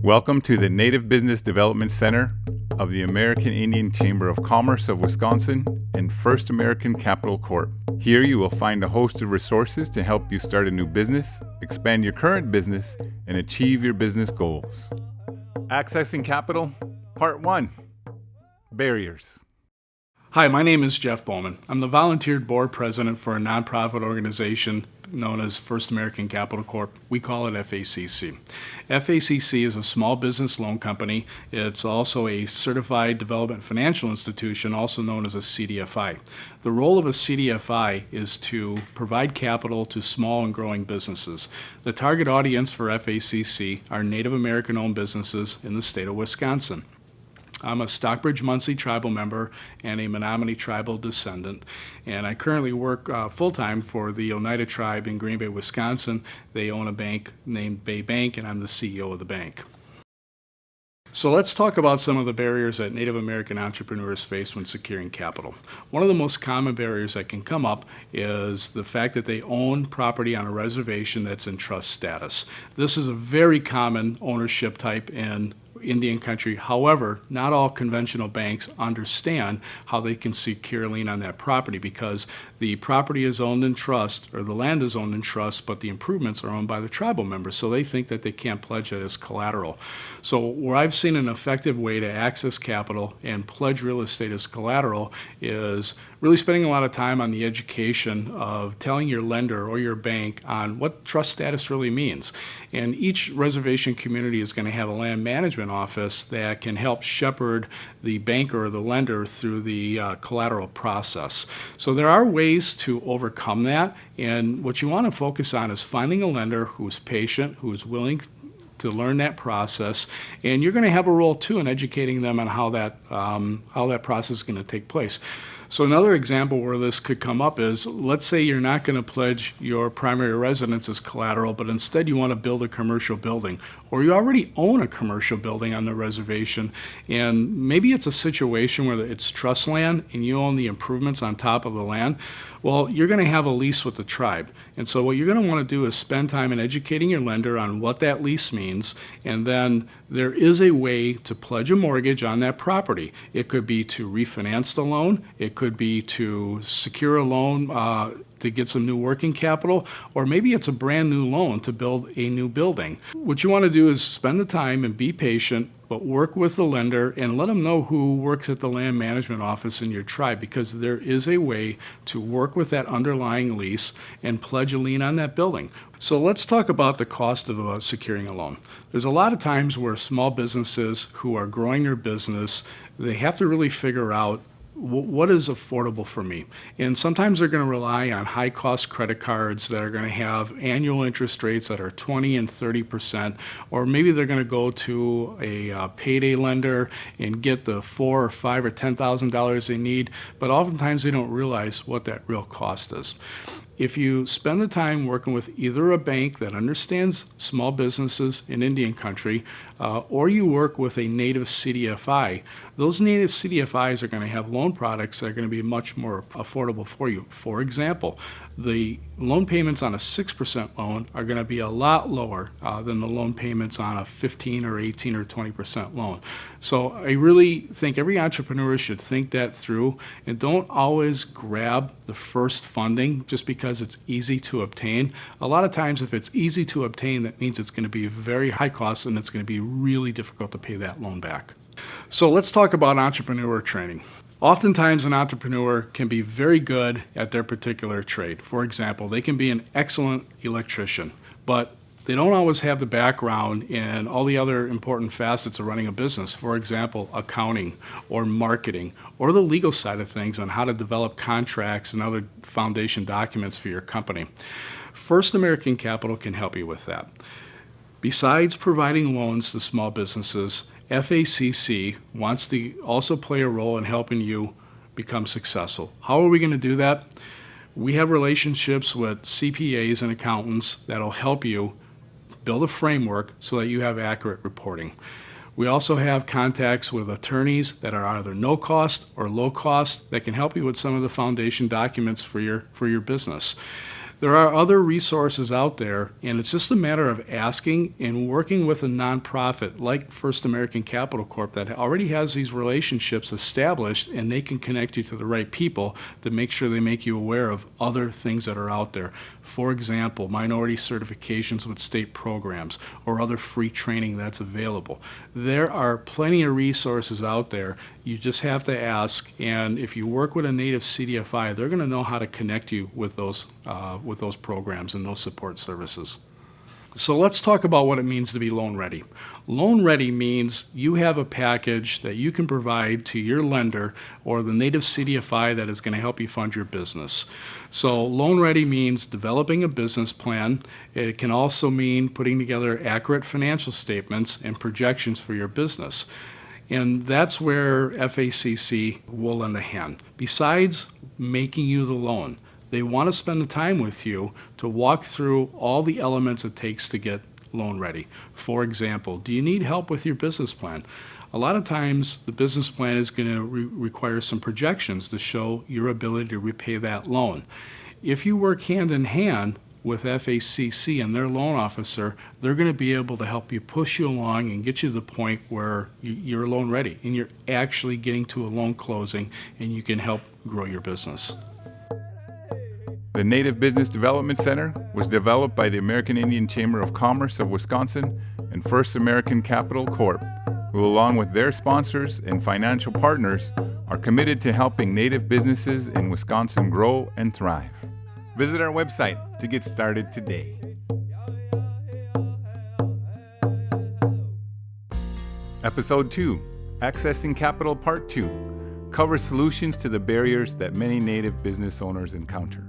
Welcome to the Native Business Development Center of the American Indian Chamber of Commerce of Wisconsin and First American Capital Corp. Here you will find a host of resources to help you start a new business, expand your current business, and achieve your business goals. Accessing Capital, Part 1, Barriers. Hi, my name is Jeff Bowman. I'm the volunteered board president for a nonprofit organization known as First American Capital Corp. We call it FACC. FACC is a small business loan company. It's also a certified development financial institution, also known as a CDFI. The role of a CDFI is to provide capital to small and growing businesses. The target audience for FACC are Native American-owned businesses in the state of Wisconsin. I'm a Stockbridge Munsee tribal member and a Menominee tribal descendant, and I currently work full-time for the Oneida tribe in Green Bay, Wisconsin. They own a bank named Bay Bank, and I'm the CEO of the bank. So let's talk about some of the barriers that Native American entrepreneurs face when securing capital. One of the most common barriers that can come up is the fact that they own property on a reservation that's in trust status. This is a very common ownership type in Indian country. However, not all conventional banks understand how they can secure a lien on that property because the property is owned in trust, or the land is owned in trust, but the improvements are owned by the tribal members, so they think that they can't pledge it as collateral. So where I've seen an effective way to access capital and pledge real estate as collateral is really spending a lot of time on the education of telling your lender or your bank on what trust status really means. And each reservation community is going to have a land management office that can help shepherd the banker or the lender through the collateral process. So there are ways to overcome that, and what you want to focus on is finding a lender who's patient, who's willing to learn that process, and you're going to have a role too in educating them on how that process is going to take place. So another example where this could come up is, let's say you're not going to pledge your primary residence as collateral, but instead you want to build a commercial building, or you already own a commercial building on the reservation, and maybe it's a situation where it's trust land and you own the improvements on top of the land. Well, you're going to have a lease with the tribe. And so what you're going to want to do is spend time in educating your lender on what that lease means, and then there is a way to pledge a mortgage on that property. It could be to refinance the loan, it could be to secure a loan to get some new working capital, or maybe it's a brand new loan to build a new building. What you want to do is spend the time and be patient, but work with the lender and let them know who works at the land management office in your tribe, because there is a way to work with that underlying lease and pledge a lien on that building. So let's talk about the cost of securing a loan. There's a lot of times where small businesses who are growing their business, they have to really figure out what is affordable for me? And sometimes they're going to rely on high-cost credit cards that are going to have annual interest rates that are 20 and 30%, or maybe they're going to go to a payday lender and get the $4,000 or $5,000 or $10,000 they need, but oftentimes they don't realize what that real cost is. If you spend the time working with either a bank that understands small businesses in Indian country, or you work with a native CDFI, those native CDFIs are going to have loan products that are going to be much more affordable for you. For example, the loan payments on a 6% loan are going to be a lot lower than the loan payments on a 15 or 18 or 20% loan. So I really think every entrepreneur should think that through, and don't always grab the first funding just because it's easy to obtain. A lot of times if it's easy to obtain, that means it's going to be very high cost and it's going to be really difficult to pay that loan back. So let's talk about entrepreneur training. Oftentimes an entrepreneur can be very good at their particular trade. For example, they can be an excellent electrician, but they don't always have the background in all the other important facets of running a business. For example, accounting or marketing or the legal side of things on how to develop contracts and other foundation documents for your company. First American Capital can help you with that. Besides providing loans to small businesses, FACC wants to also play a role in helping you become successful. How are we going to do that? We have relationships with CPAs and accountants that'll help you build a framework so that you have accurate reporting. We also have contacts with attorneys that are either no cost or low cost that can help you with some of the foundation documents for your business. There are other resources out there, and it's just a matter of asking and working with a nonprofit like First American Capital Corp that already has these relationships established, and they can connect you to the right people to make sure they make you aware of other things that are out there. For example, minority certifications with state programs or other free training that's available. There are plenty of resources out there. You just have to ask, and if you work with a native CDFI, they're going to know how to connect you with those programs and those support services. So let's talk about what it means to be loan ready. Loan ready means you have a package that you can provide to your lender or the native CDFI that is going to help you fund your business. So loan ready means developing a business plan. It can also mean putting together accurate financial statements and projections for your business. And that's where FACC will lend a hand. Besides making you the loan, they want to spend the time with you to walk through all the elements it takes to get loan ready. For example, do you need help with your business plan? A lot of times the business plan is going to require some projections to show your ability to repay that loan. If you work hand in hand with FACC and their loan officer, they're going to be able to help you push you along and get you to the point where you're loan ready and you're actually getting to a loan closing and you can help grow your business. The Native Business Development Center was developed by the American Indian Chamber of Commerce of Wisconsin and First American Capital Corp., who, along with their sponsors and financial partners, are committed to helping Native businesses in Wisconsin grow and thrive. Visit our website to get started today. Episode 2, Accessing Capital Part 2, covers solutions to the barriers that many Native business owners encounter.